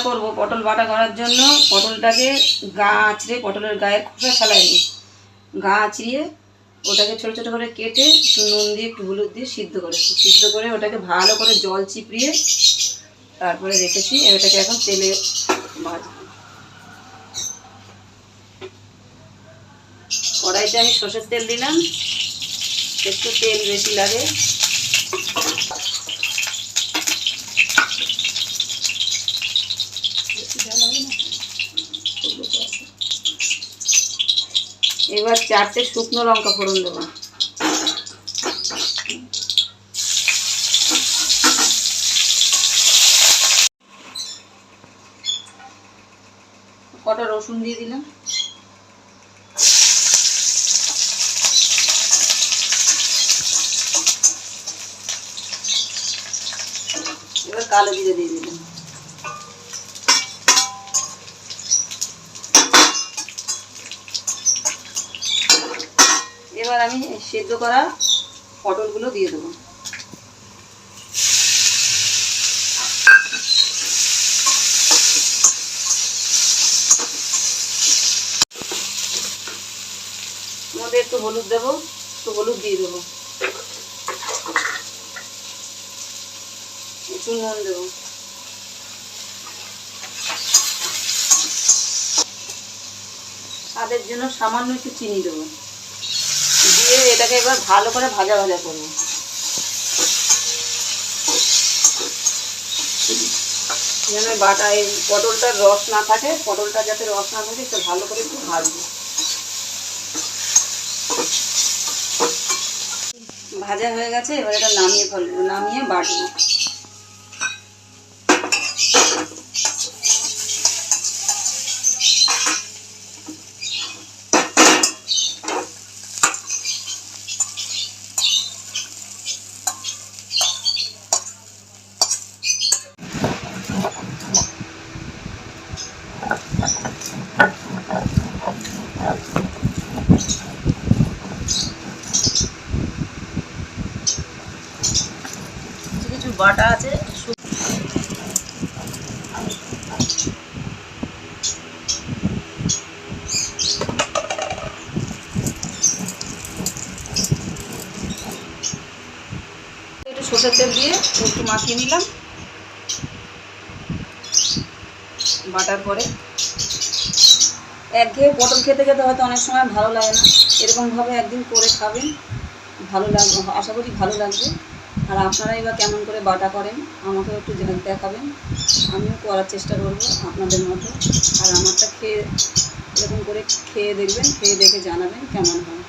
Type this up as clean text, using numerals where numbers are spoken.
করব, পটল বাটা করার জন্য পটলটাকে গা আঁচড়ে পটলের গায়ের খোসা ছাড়াই নিই। গা আঁচড়িয়ে ওটাকে ছোটো ছোটো করে কেটে একটু নুন দিয়ে একটু হলুদ দিয়ে সিদ্ধ করেছি। সিদ্ধ করে ওটাকে ভালো করে জল চিপড়িয়ে তারপরে রেখেছি। এটাকে এখন তেলে ভাজবো। কড়াইতে আমি সর্ষের তেল দিলাম, একটু তেল বেশি লাগে। এবার 4টে শুকনো লঙ্কা ফোড়ন দেবো। কটা রসুন দিয়ে দিলাম। এবার কালো জিরে দিয়ে দিলাম। এবার আমি সেদ্ধ করা পটলগুলো দিয়ে দেবো। মধ্যে একটু হলুদ দেবো, একটু হলুদ দিয়ে দেবো, একটু নুন দেবো। স্বাদের জন্য সামান্য একটু চিনি দেবো। দিয়ে এটাকে এবার ভালো করে ভাজা ভাজা করবো। যেন বাটা এই পটলটার রস না থাকে, পটলটা যাতে রস না থাকে একটু ভালো করে একটু ভাজবো। ভাজা হয়ে গেছে, এবার এটা নামিয়ে বাটবো। কিছু বাটা আছে, একটু সরষের তেল দিয়ে একটু মাখিয়ে নিলাম। বাটার পরে একঘেয়ে পটল খেতে খেতে হয়তো অনেক সময় ভালো লাগে না, এরকমভাবে একদিন করে খাবেন, ভালো লাগবে, আশা করি ভালো লাগবে। আর আপনারা এবার কেমন করে বাটা করেন আমাকেও একটু দেখাবেন, আমিও করার চেষ্টা করবো আপনাদের মতো। আর আমারটা এরকম করে খেয়ে দেখবেন, খেয়ে দেখে জানাবেন কেমন হয়।